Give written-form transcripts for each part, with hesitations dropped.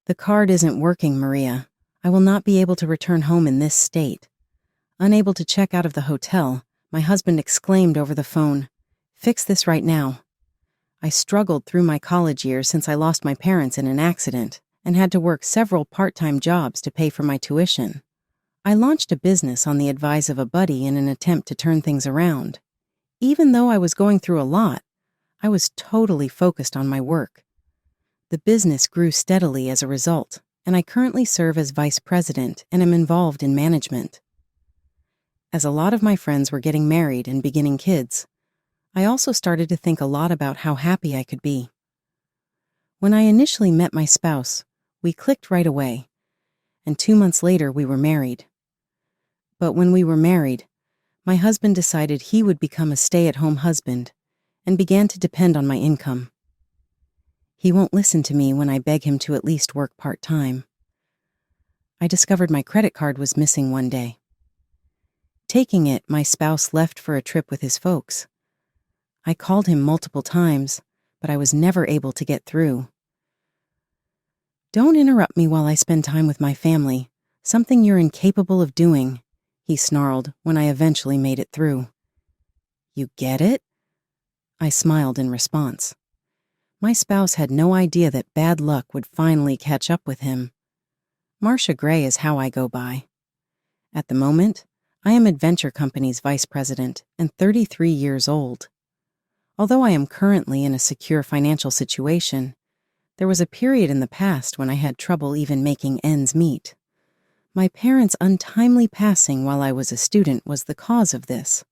"The card isn't working, Maria. I will not be able to return home in this state." Unable to check out of the hotel, my husband exclaimed over the phone, "Fix this right now." I struggled through my college years since I lost my parents in an accident and had to work several part-time jobs to pay for my tuition. I launched a business on the advice of a buddy in an attempt to turn things around. Even though I was going through a lot, I was totally focused on my work. The business grew steadily as a result, and I currently serve as vice president and am involved in management. As a lot of my friends were getting married and beginning kids, I also started to think a lot about how happy I could be. When I initially met my spouse, we clicked right away, and 2 months later we were married. But when we were married, my husband decided he would become a stay-at-home husband and began to depend on my income. He won't listen to me when I beg him to at least work part-time. I discovered my credit card was missing one day. Taking it, my spouse left for a trip with his folks. I called him multiple times, but I was never able to get through. "Don't interrupt me while I spend time with my family, something you're incapable of doing," he snarled when I eventually made it through. "You get it?" I smiled in response. My spouse had no idea that bad luck would finally catch up with him. Marcia Gray is how I go by. At the moment, I am Adventure Company's vice president and 33 years old. Although I am currently in a secure financial situation, there was a period in the past when I had trouble even making ends meet. My parents' untimely passing while I was a student was the cause of this.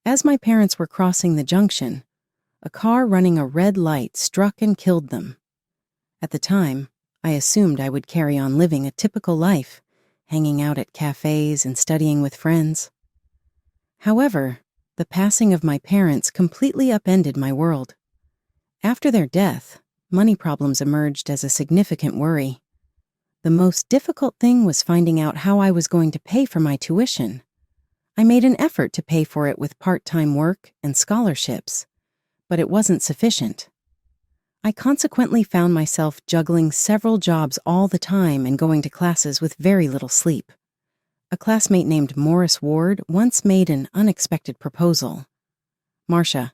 As my parents were crossing the junction, a car running a red light struck and killed them. At the time, I assumed I would carry on living a typical life, hanging out at cafes and studying with friends. However, the passing of my parents completely upended my world. After their death, money problems emerged as a significant worry. The most difficult thing was finding out how I was going to pay for my tuition. I made an effort to pay for it with part-time work and scholarships, but it wasn't sufficient. I consequently found myself juggling several jobs all the time and going to classes with very little sleep. A classmate named Morris Ward once made an unexpected proposal. "Marcia,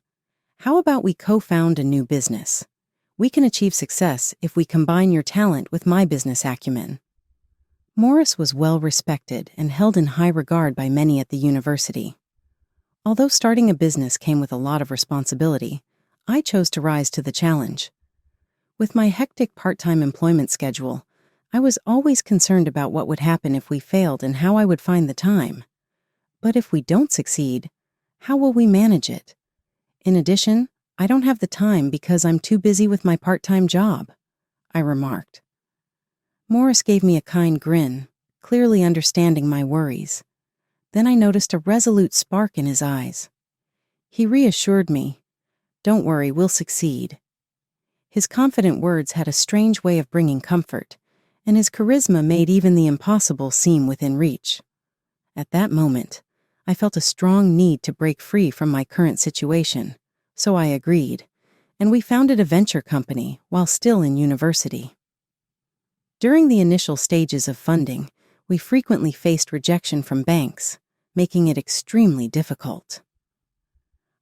how about we co-found a new business? We can achieve success if we combine your talent with my business acumen." Morris was well respected and held in high regard by many at the university. Although starting a business came with a lot of responsibility, I chose to rise to the challenge. With my hectic part-time employment schedule, I was always concerned about what would happen if we failed and how I would find the time. But if we don't succeed, how will we manage it? In addition, I don't have the time because I'm too busy with my part-time job, I remarked. Morris gave me a kind grin, clearly understanding my worries. Then I noticed a resolute spark in his eyes. He reassured me, "Don't worry, we'll succeed." His confident words had a strange way of bringing comfort, and his charisma made even the impossible seem within reach. At that moment, I felt a strong need to break free from my current situation, so I agreed, and we founded a venture company while still in university. During the initial stages of funding, we frequently faced rejection from banks, making it extremely difficult.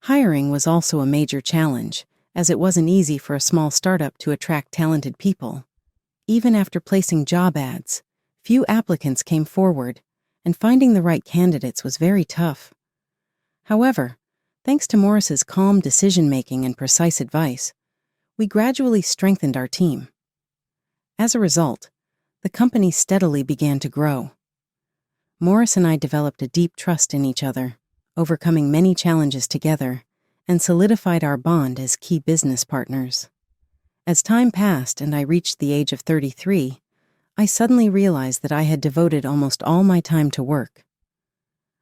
Hiring was also a major challenge, as it wasn't easy for a small startup to attract talented people. Even after placing job ads, few applicants came forward, and finding the right candidates was very tough. However, thanks to Morris's calm decision-making and precise advice, we gradually strengthened our team. As a result, the company steadily began to grow. Morris and I developed a deep trust in each other, overcoming many challenges together, and solidified our bond as key business partners. As time passed and I reached the age of 33, I suddenly realized that I had devoted almost all my time to work.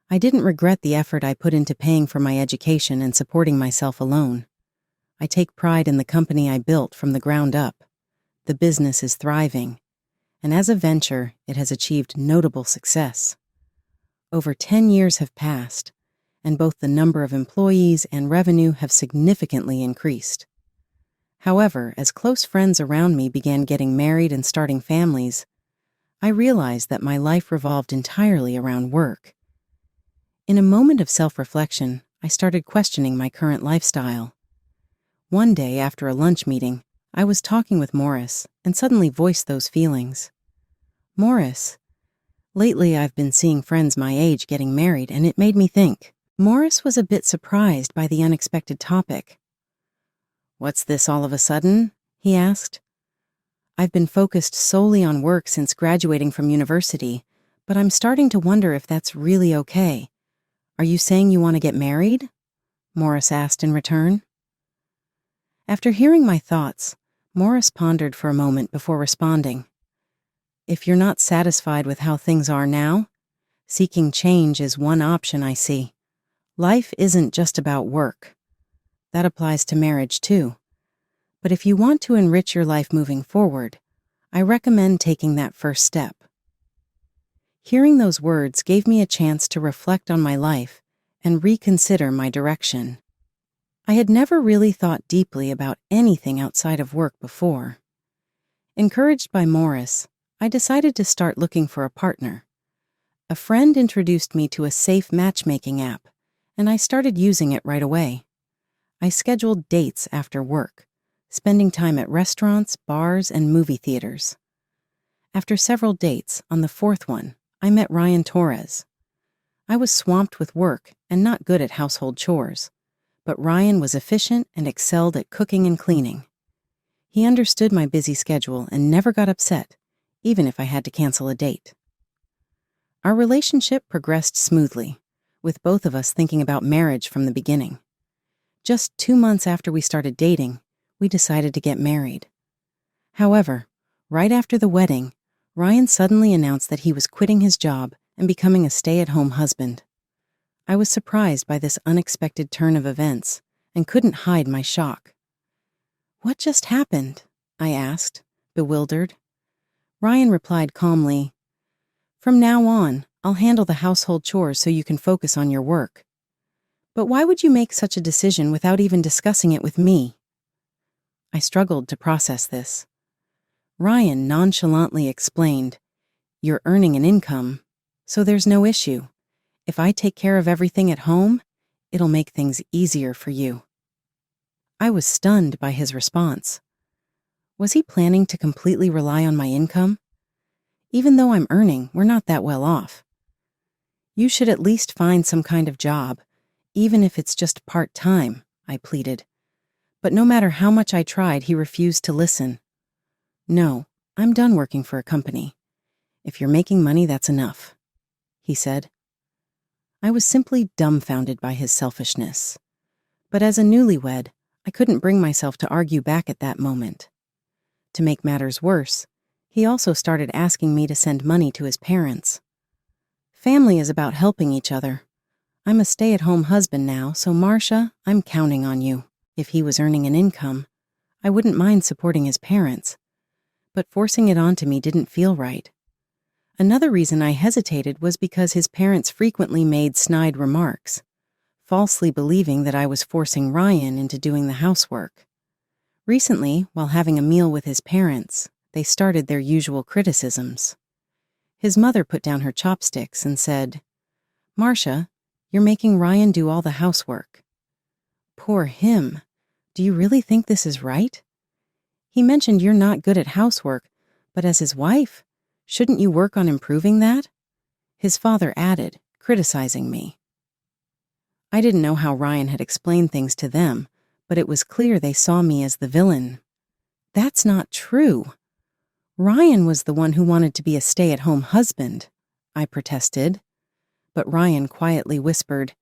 I didn't regret the effort I put into paying for my education and supporting myself alone. I take pride in the company I built from the ground up. The business is thriving, and as a venture, it has achieved notable success. Over 10 years have passed, and both the number of employees and revenue have significantly increased. However, as close friends around me began getting married and starting families, I realized that my life revolved entirely around work. In a moment of self-reflection, I started questioning my current lifestyle. One day after a lunch meeting, I was talking with Morris and suddenly voiced those feelings. Morris, lately I've been seeing friends my age getting married, and it made me think. Morris was a bit surprised by the unexpected topic. "What's this all of a sudden?" he asked. "I've been focused solely on work since graduating from university, but I'm starting to wonder if that's really okay. Are you saying you want to get married?" Morris asked in return. After hearing my thoughts, Morris pondered for a moment before responding. "If you're not satisfied with how things are now, seeking change is one option I see. Life isn't just about work. That applies to marriage too. But if you want to enrich your life moving forward, I recommend taking that first step." Hearing those words gave me a chance to reflect on my life and reconsider my direction. I had never really thought deeply about anything outside of work before. Encouraged by Morris, I decided to start looking for a partner. A friend introduced me to a safe matchmaking app, and I started using it right away. I scheduled dates after work, spending time at restaurants, bars, and movie theaters. After several dates, on the fourth one, I met Ryan Torres. I was swamped with work and not good at household chores, but Ryan was efficient and excelled at cooking and cleaning. He understood my busy schedule and never got upset, even if I had to cancel a date. Our relationship progressed smoothly, with both of us thinking about marriage from the beginning. Just 2 months after we started dating, we decided to get married. However, right after the wedding, Ryan suddenly announced that he was quitting his job and becoming a stay-at-home husband. I was surprised by this unexpected turn of events and couldn't hide my shock. "What just happened?" I asked, bewildered. Ryan replied calmly, "From now on, I'll handle the household chores so you can focus on your work." "But why would you make such a decision without even discussing it with me?" I struggled to process this. Ryan nonchalantly explained, "You're earning an income, so there's no issue. If I take care of everything at home, it'll make things easier for you." I was stunned by his response. Was he planning to completely rely on my income? Even though I'm earning, we're not that well off. "You should at least find some kind of job, even if it's just part-time," I pleaded. But no matter how much I tried, he refused to listen. "No, I'm done working for a company. If you're making money, that's enough," he said. I was simply dumbfounded by his selfishness. But as a newlywed, I couldn't bring myself to argue back at that moment. To make matters worse, he also started asking me to send money to his parents. Family is about helping each other. I'm a stay-at-home husband now, so Marcia, I'm counting on you. If he was earning an income, I wouldn't mind supporting his parents. But forcing it onto me didn't feel right. Another reason I hesitated was because his parents frequently made snide remarks, falsely believing that I was forcing Ryan into doing the housework. Recently, while having a meal with his parents, they started their usual criticisms. His mother put down her chopsticks and said, "Marcia, you're making Ryan do all the housework." Poor him. Do you really think this is right? He mentioned you're not good at housework, but as his wife, shouldn't you work on improving that? His father added, criticizing me. I didn't know how Ryan had explained things to them, but it was clear they saw me as the villain. That's not true. Ryan was the one who wanted to be a stay-at-home husband, I protested. But Ryan quietly whispered,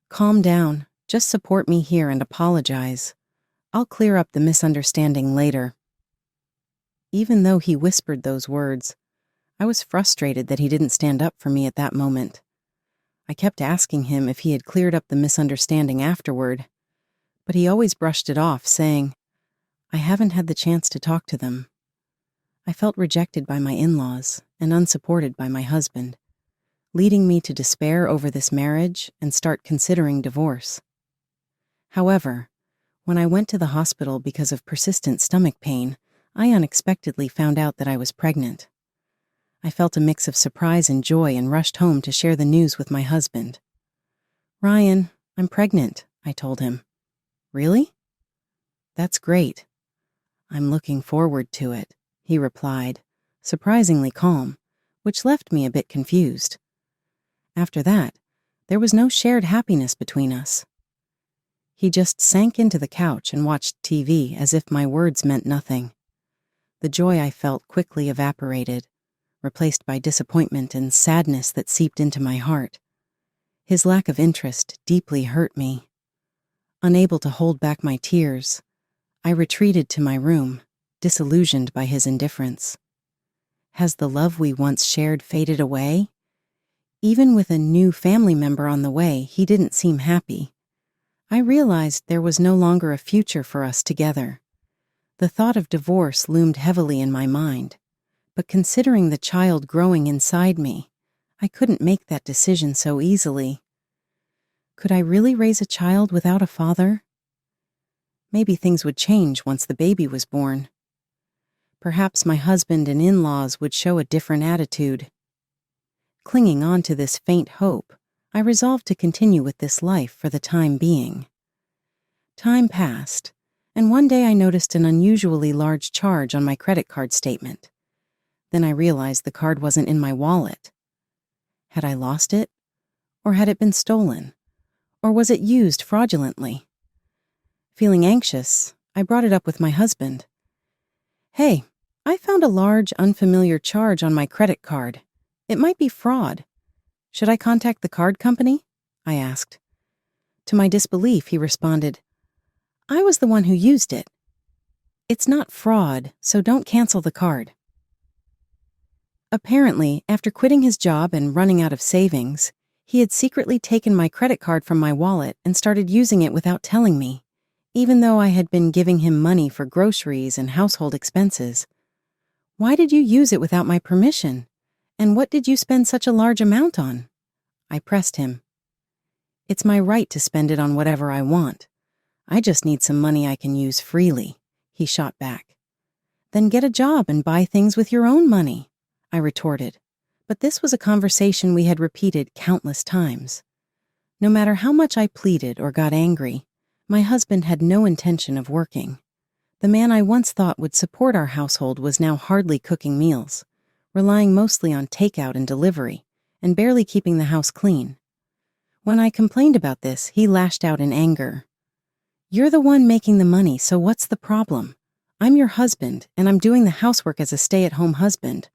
"Calm down, just support me here and apologize. I'll clear up the misunderstanding later." Even though he whispered those words, I was frustrated that he didn't stand up for me at that moment. I kept asking him if he had cleared up the misunderstanding afterward, but he always brushed it off, saying, "I haven't had the chance to talk to them." I felt rejected by my in-laws and unsupported by my husband, leading me to despair over this marriage and start considering divorce. However, When I went to the hospital because of persistent stomach pain, I unexpectedly found out that I was pregnant. I felt a mix of surprise and joy and rushed home to share the news with my husband. "Ryan, I'm pregnant," I told him. "Really? That's great. I'm looking forward to it," he replied, surprisingly calm, which left me a bit confused. After that, there was no shared happiness between us. He just sank into the couch and watched TV as if my words meant nothing. The joy I felt quickly evaporated, replaced by disappointment and sadness that seeped into my heart. His lack of interest deeply hurt me. Unable to hold back my tears, I retreated to my room, disillusioned by his indifference. Has the love we once shared faded away? Even with a new family member on the way, he didn't seem happy. I realized there was no longer a future for us together. The thought of divorce loomed heavily in my mind, but considering the child growing inside me, I couldn't make that decision so easily. Could I really raise a child without a father? Maybe things would change once the baby was born. Perhaps my husband and in-laws would show a different attitude. Clinging on to this faint hope, I resolved to continue with this life for the time being. Time passed, and one day I noticed an unusually large charge on my credit card statement. Then I realized the card wasn't in my wallet. Had I lost it? Or had it been stolen? Or was it used fraudulently? Feeling anxious, I brought it up with my husband. "Hey, I found a large, unfamiliar charge on my credit card. It might be fraud. Should I contact the card company?" I asked. To my disbelief, he responded, "I was the one who used it. It's not fraud, so don't cancel the card." Apparently, after quitting his job and running out of savings, he had secretly taken my credit card from my wallet and started using it without telling me, even though I had been giving him money for groceries and household expenses. "Why did you use it without my permission? And what did you spend such a large amount on?" I pressed him. "It's my right to spend it on whatever I want. I just need some money I can use freely," he shot back. "Then get a job and buy things with your own money," I retorted. But this was a conversation we had repeated countless times. No matter how much I pleaded or got angry, my husband had no intention of working. The man I once thought would support our household was now hardly cooking meals, relying mostly on takeout and delivery, and barely keeping the house clean. When I complained about this, he lashed out in anger. "You're the one making the money, so what's the problem? I'm your husband, and I'm doing the housework as a stay-at-home husband.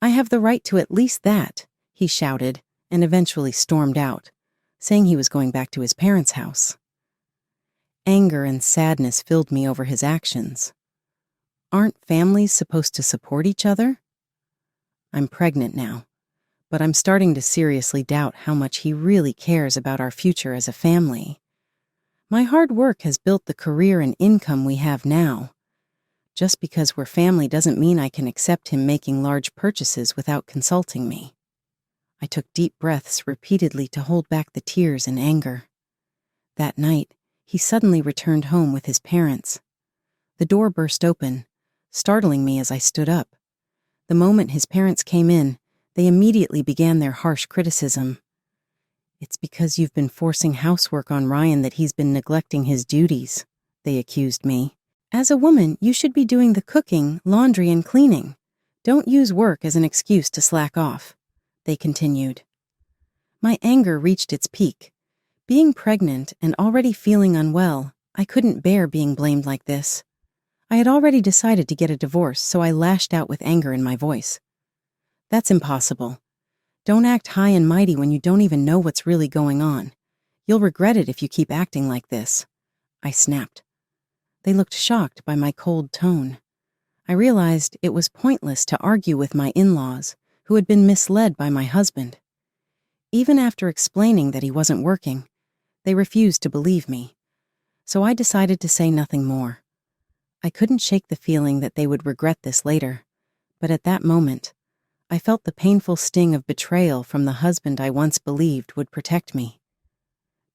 I have the right to at least that," he shouted, and eventually stormed out, saying he was going back to his parents' house. Anger and sadness filled me over his actions. Aren't families supposed to support each other? I'm pregnant now, but I'm starting to seriously doubt how much he really cares about our future as a family. My hard work has built the career and income we have now. Just because we're family doesn't mean I can accept him making large purchases without consulting me. I took deep breaths repeatedly to hold back the tears and anger. That night, he suddenly returned home with his parents. The door burst open, startling me as I stood up. The moment his parents came in, they immediately began their harsh criticism. "It's because you've been forcing housework on Ryan that he's been neglecting his duties," they accused me. "As a woman, you should be doing the cooking, laundry, and cleaning. Don't use work as an excuse to slack off," they continued. My anger reached its peak. Being pregnant and already feeling unwell, I couldn't bear being blamed like this. I had already decided to get a divorce, so I lashed out with anger in my voice. "That's impossible. Don't act high and mighty when you don't even know what's really going on. You'll regret it if you keep acting like this," I snapped. They looked shocked by my cold tone. I realized it was pointless to argue with my in-laws, who had been misled by my husband. Even after explaining that he wasn't working, they refused to believe me. So I decided to say nothing more. I couldn't shake the feeling that they would regret this later, but at that moment, I felt the painful sting of betrayal from the husband I once believed would protect me.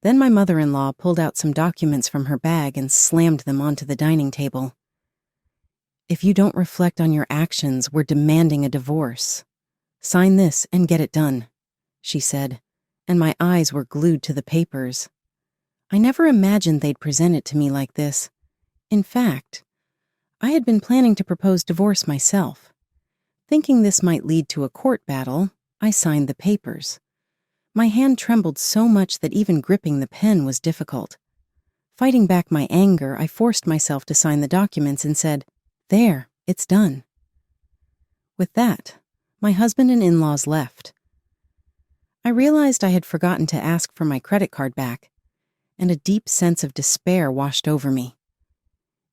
Then my mother-in-law pulled out some documents from her bag and slammed them onto the dining table. "If you don't reflect on your actions, we're demanding a divorce. Sign this and get it done," she said, and my eyes were glued to the papers. I never imagined they'd present it to me like this. In fact, I had been planning to propose divorce myself. Thinking this might lead to a court battle, I signed the papers. My hand trembled so much that even gripping the pen was difficult. Fighting back my anger, I forced myself to sign the documents and said, "There, it's done." With that, my husband and in-laws left. I realized I had forgotten to ask for my credit card back, and a deep sense of despair washed over me.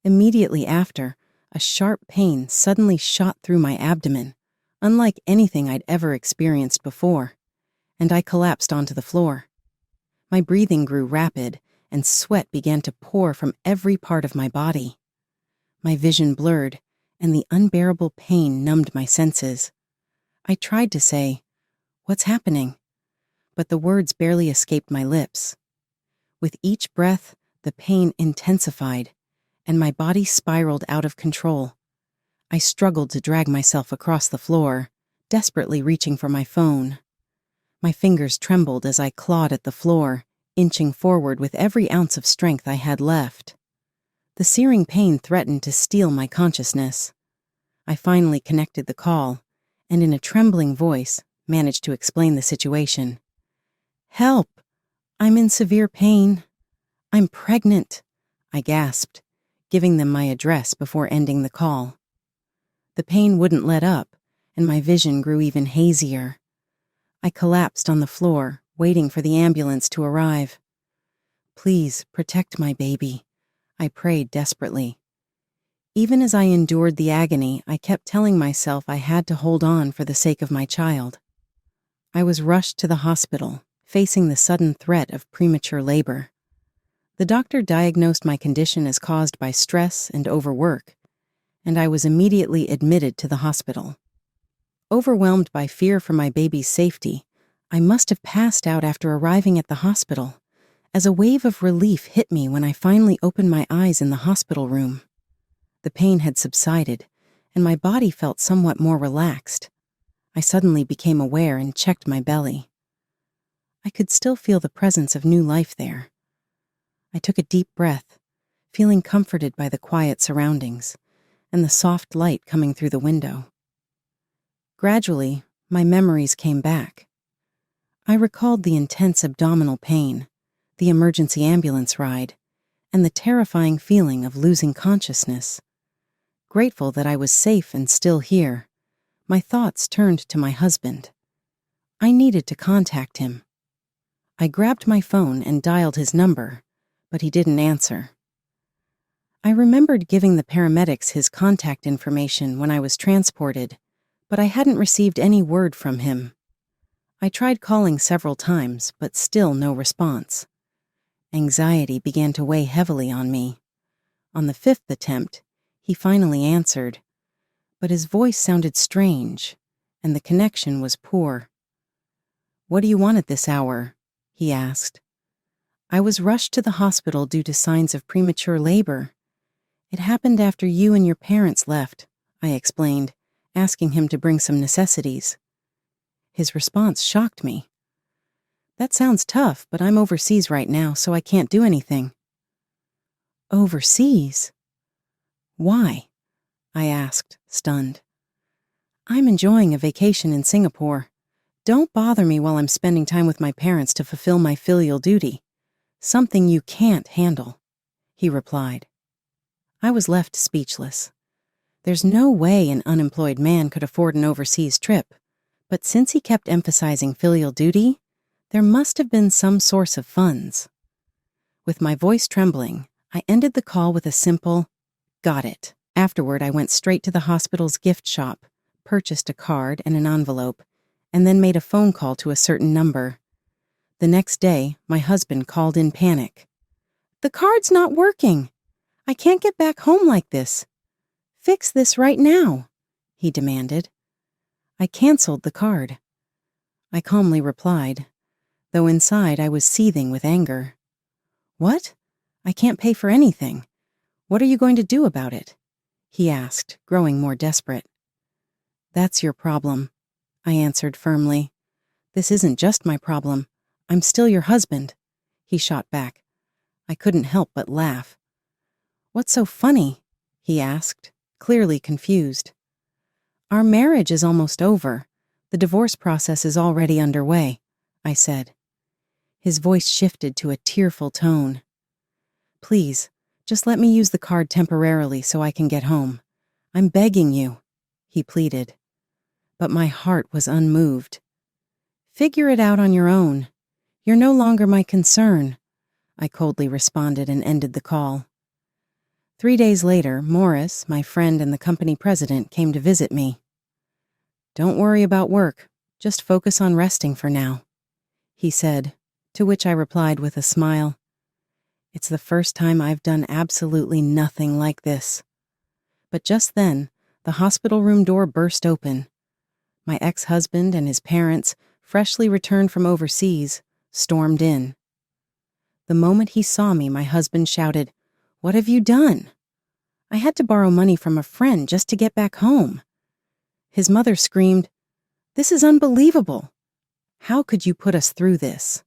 Immediately after, a sharp pain suddenly shot through my abdomen, unlike anything I'd ever experienced before, and I collapsed onto the floor. My breathing grew rapid, and sweat began to pour from every part of my body. My vision blurred, and the unbearable pain numbed my senses. I tried to say, "What's happening?" but the words barely escaped my lips. With each breath, the pain intensified, and my body spiraled out of control. I struggled to drag myself across the floor, desperately reaching for my phone. My fingers trembled as I clawed at the floor, inching forward with every ounce of strength I had left. The searing pain threatened to steal my consciousness. I finally connected the call, and in a trembling voice, managed to explain the situation. "Help! I'm in severe pain. I'm pregnant," I gasped, giving them my address before ending the call. The pain wouldn't let up, and my vision grew even hazier. I collapsed on the floor, waiting for the ambulance to arrive. "Please protect my baby," I prayed desperately. Even as I endured the agony, I kept telling myself I had to hold on for the sake of my child. I was rushed to the hospital, facing the sudden threat of premature labor. The doctor diagnosed my condition as caused by stress and overwork, and I was immediately admitted to the hospital. Overwhelmed by fear for my baby's safety, I must have passed out after arriving at the hospital, as a wave of relief hit me when I finally opened my eyes in the hospital room. The pain had subsided, and my body felt somewhat more relaxed. I suddenly became aware and checked my belly. I could still feel the presence of new life there. I took a deep breath, feeling comforted by the quiet surroundings and the soft light coming through the window. Gradually, my memories came back. I recalled the intense abdominal pain, the emergency ambulance ride, and the terrifying feeling of losing consciousness. Grateful that I was safe and still here, my thoughts turned to my husband. I needed to contact him. I grabbed my phone and dialed his number, but he didn't answer. I remembered giving the paramedics his contact information when I was transported, but I hadn't received any word from him. I tried calling several times, but still no response. Anxiety began to weigh heavily on me. On the fifth attempt, he finally answered, but his voice sounded strange, and the connection was poor. "What do you want at this hour?" he asked. "I was rushed to the hospital due to signs of premature labor. It happened after you and your parents left," I explained, asking him to bring some necessities. His response shocked me. "That sounds tough, but I'm overseas right now, so I can't do anything." "Overseas? Why?" I asked, stunned. "I'm enjoying a vacation in Singapore. Don't bother me while I'm spending time with my parents to fulfill my filial duty. Something you can't handle," he replied. I was left speechless. There's no way an unemployed man could afford an overseas trip, but since he kept emphasizing filial duty, there must have been some source of funds. With my voice trembling, I ended the call with a simple, "Got it." Afterward, I went straight to the hospital's gift shop, purchased a card and an envelope, and then made a phone call to a certain number. The next day, my husband called in panic. "The card's not working. I can't get back home like this. Fix this right now," he demanded. I canceled the card. I calmly replied, though inside I was seething with anger. What? I can't pay for anything. What are you going to do about it? He asked, growing more desperate. That's your problem, I answered firmly. This isn't just my problem. I'm still your husband, he shot back. I couldn't help but laugh. What's so funny? He asked, clearly confused. Our marriage is almost over. The divorce process is already underway, I said. His voice shifted to a tearful tone. Please, just let me use the card temporarily so I can get home. I'm begging you, he pleaded. But my heart was unmoved. Figure it out on your own. You're no longer my concern, I coldly responded and ended the call. 3 days later, Morris, my friend and the company president, came to visit me. Don't worry about work. Just focus on resting for now, he said, to which I replied with a smile. It's the first time I've done absolutely nothing like this. But just then, the hospital room door burst open. My ex-husband and his parents, freshly returned from overseas, stormed in. The moment he saw me, my husband shouted, "What have you done?" I had to borrow money from a friend just to get back home. His mother screamed, "This is unbelievable. How could you put us through this?"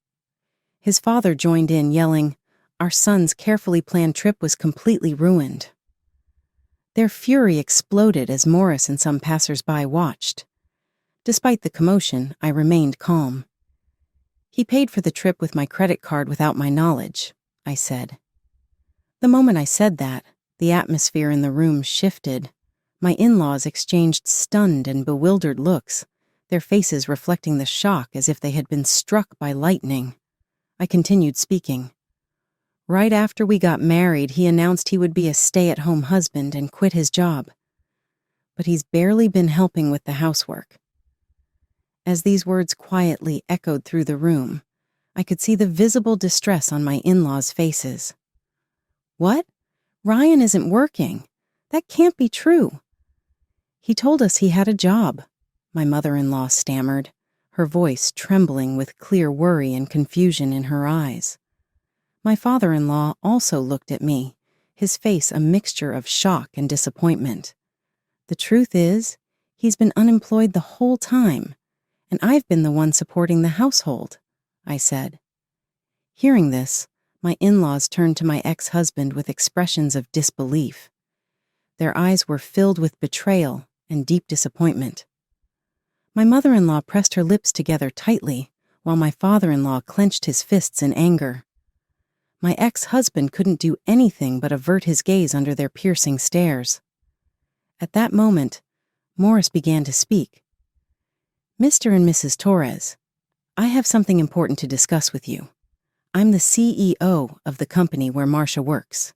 His father joined in, yelling, "Our son's carefully planned trip was completely ruined." Their fury exploded as Morris and some passers-by watched. Despite the commotion, I remained calm. He paid for the trip with my credit card without my knowledge, I said. The moment I said that, the atmosphere in the room shifted. My in-laws exchanged stunned and bewildered looks, their faces reflecting the shock as if they had been struck by lightning. I continued speaking. Right after we got married, he announced he would be a stay-at-home husband and quit his job. But he's barely been helping with the housework. As these words quietly echoed through the room, I could see the visible distress on my in-laws' faces. What? Ryan isn't working. That can't be true. He told us he had a job, my mother-in-law stammered, her voice trembling with clear worry and confusion in her eyes. My father-in-law also looked at me, his face a mixture of shock and disappointment. The truth is, he's been unemployed the whole time, and I've been the one supporting the household, I said. Hearing this, my in-laws turned to my ex-husband with expressions of disbelief. Their eyes were filled with betrayal and deep disappointment. My mother-in-law pressed her lips together tightly, while my father-in-law clenched his fists in anger. My ex-husband couldn't do anything but avert his gaze under their piercing stares. At that moment, Morris began to speak. Mr. and Mrs. Torres, I have something important to discuss with you. I'm the CEO of the company where Marcia works.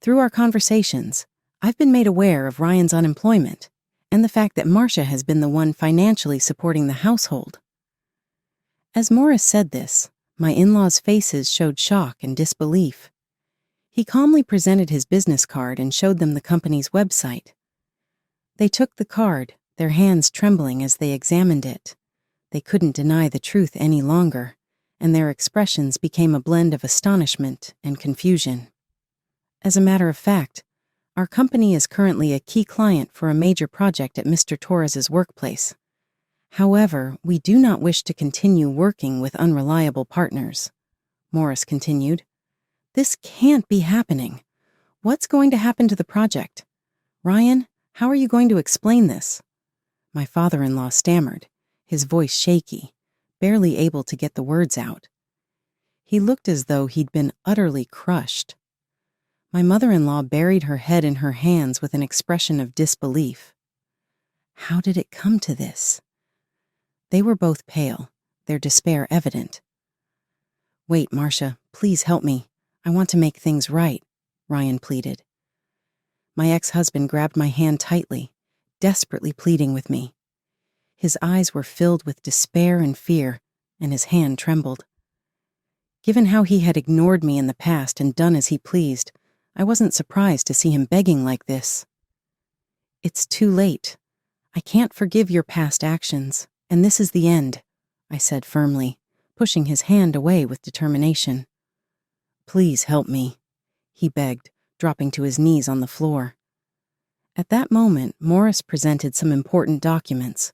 Through our conversations, I've been made aware of Ryan's unemployment and the fact that Marcia has been the one financially supporting the household. As Morris said this, my in-laws' faces showed shock and disbelief. He calmly presented his business card and showed them the company's website. They took the card, their hands trembling as they examined it. They couldn't deny the truth any longer, and their expressions became a blend of astonishment and confusion. As a matter of fact, our company is currently a key client for a major project at Mr. Torres's workplace. However, we do not wish to continue working with unreliable partners, Morris continued. This can't be happening. What's going to happen to the project? Ryan, how are you going to explain this? My father-in-law stammered, his voice shaky, barely able to get the words out. He looked as though he'd been utterly crushed. My mother-in-law buried her head in her hands with an expression of disbelief. How did it come to this? They were both pale, their despair evident. Wait, Marcia, please help me. I want to make things right, Ryan pleaded. My ex-husband grabbed my hand tightly, desperately pleading with me. His eyes were filled with despair and fear, and his hand trembled. Given how he had ignored me in the past and done as he pleased, I wasn't surprised to see him begging like this. It's too late. I can't forgive your past actions, and this is the end, I said firmly, pushing his hand away with determination. Please help me, he begged, dropping to his knees on the floor. At that moment, Morris presented some important documents.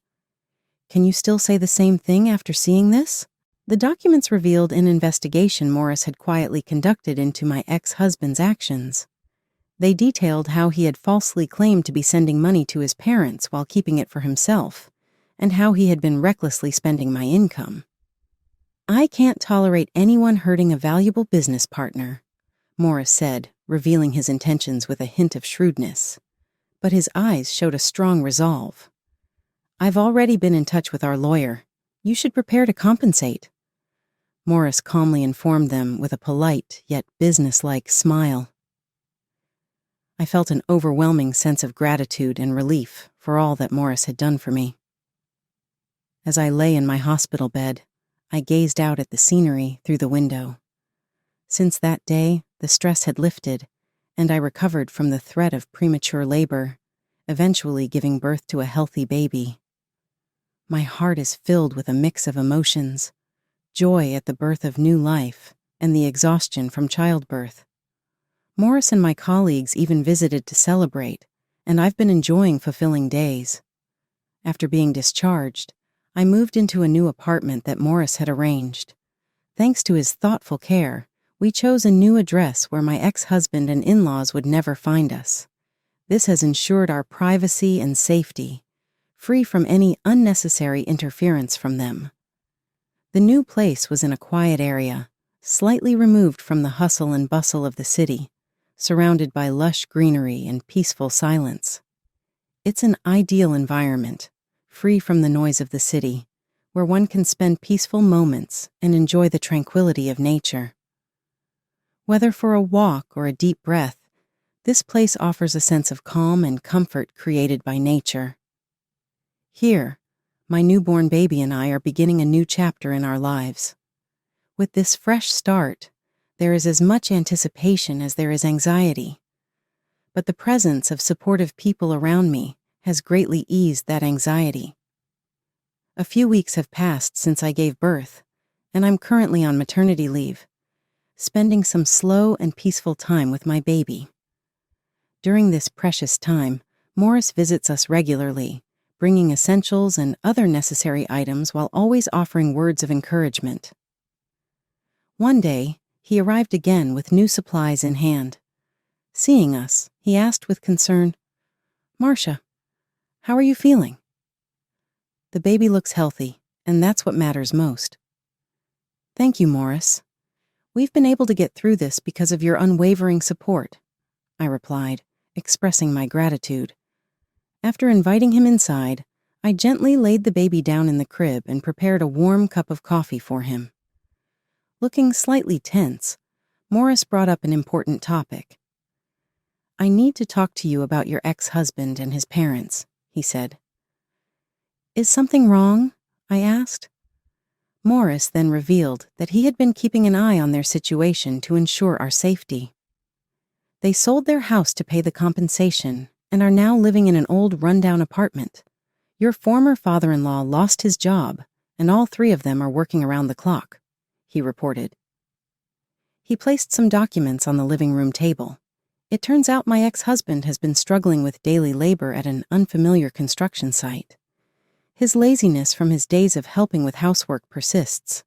Can you still say the same thing after seeing this? The documents revealed an investigation Morris had quietly conducted into my ex-husband's actions. They detailed how he had falsely claimed to be sending money to his parents while keeping it for himself, and how he had been recklessly spending my income. I can't tolerate anyone hurting a valuable business partner, Morris said, revealing his intentions with a hint of shrewdness. But his eyes showed a strong resolve. I've already been in touch with our lawyer. You should prepare to compensate. Morris calmly informed them with a polite yet businesslike smile. I felt an overwhelming sense of gratitude and relief for all that Morris had done for me. As I lay in my hospital bed, I gazed out at the scenery through the window. Since that day, the stress had lifted, and I recovered from the threat of premature labor, eventually giving birth to a healthy baby. My heart is filled with a mix of emotions, joy at the birth of new life, and the exhaustion from childbirth. Morris and my colleagues even visited to celebrate, and I've been enjoying fulfilling days. After being discharged, I moved into a new apartment that Morris had arranged. Thanks to his thoughtful care, we chose a new address where my ex-husband and in-laws would never find us. This has ensured our privacy and safety, free from any unnecessary interference from them. The new place was in a quiet area, slightly removed from the hustle and bustle of the city, surrounded by lush greenery and peaceful silence. It's an ideal environment, free from the noise of the city, where one can spend peaceful moments and enjoy the tranquility of nature. Whether for a walk or a deep breath, this place offers a sense of calm and comfort created by nature. Here, my newborn baby and I are beginning a new chapter in our lives. With this fresh start, there is as much anticipation as there is anxiety. But the presence of supportive people around me has greatly eased that anxiety. A few weeks have passed since I gave birth, and I'm currently on maternity leave, spending some slow and peaceful time with my baby. During this precious time, Morris visits us regularly, bringing essentials and other necessary items while always offering words of encouragement. One day, he arrived again with new supplies in hand. Seeing us, he asked with concern, "Marcia, how are you feeling?" "The baby looks healthy, and that's what matters most." "Thank you, Morris. We've been able to get through this because of your unwavering support," I replied, expressing my gratitude. After inviting him inside, I gently laid the baby down in the crib and prepared a warm cup of coffee for him. Looking slightly tense, Morris brought up an important topic. "I need to talk to you about your ex-husband and his parents," he said. "Is something wrong?" I asked. Morris then revealed that he had been keeping an eye on their situation to ensure our safety. They sold their house to pay the compensation and are now living in an old rundown apartment. Your former father-in-law lost his job, and all three of them are working around the clock," he reported. He placed some documents on the living room table. It turns out my ex-husband has been struggling with daily labor at an unfamiliar construction site. His laziness from his days of helping with housework persists,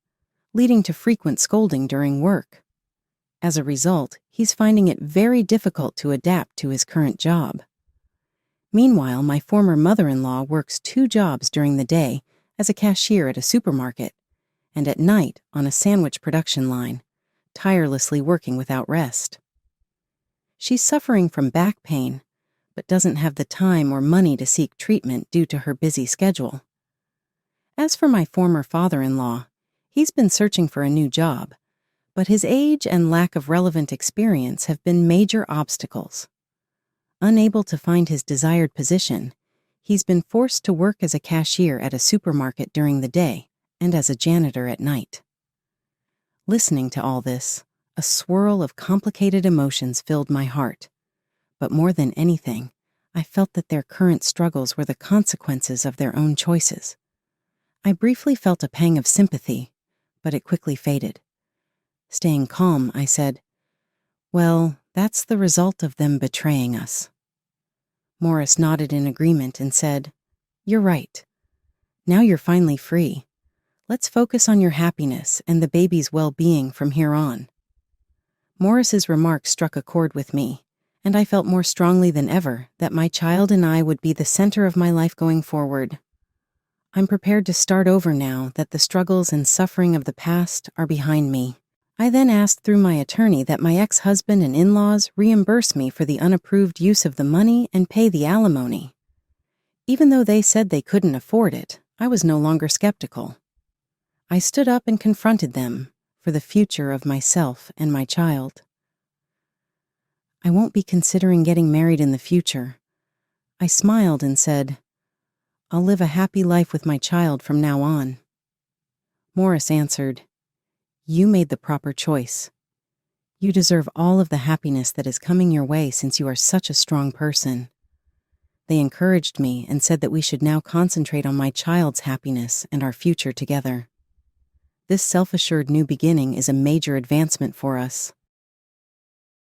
leading to frequent scolding during work. As a result, he's finding it very difficult to adapt to his current job. Meanwhile, my former mother-in-law works 2 jobs during the day as a cashier at a supermarket, and at night on a sandwich production line, tirelessly working without rest. She's suffering from back pain, but doesn't have the time or money to seek treatment due to her busy schedule. As for my former father-in-law, he's been searching for a new job, but his age and lack of relevant experience have been major obstacles. Unable to find his desired position, he's been forced to work as a cashier at a supermarket during the day and as a janitor at night. Listening to all this, a swirl of complicated emotions filled my heart. But more than anything, I felt that their current struggles were the consequences of their own choices. I briefly felt a pang of sympathy, but it quickly faded. Staying calm, I said, Well, that's the result of them betraying us. Morris nodded in agreement and said, "You're right. Now you're finally free. Let's focus on your happiness and the baby's well-being from here on." Morris's remark struck a chord with me, and I felt more strongly than ever that my child and I would be the center of my life going forward. I'm prepared to start over now that the struggles and suffering of the past are behind me. I then asked through my attorney that my ex-husband and in-laws reimburse me for the unapproved use of the money and pay the alimony. Even though they said they couldn't afford it, I was no longer skeptical. I stood up and confronted them for the future of myself and my child. "I won't be considering getting married in the future." I smiled and said, "I'll live a happy life with my child from now on." Morris answered, "You made the proper choice. You deserve all of the happiness that is coming your way since you are such a strong person." They encouraged me and said that we should now concentrate on my child's happiness and our future together. This self-assured new beginning is a major advancement for us.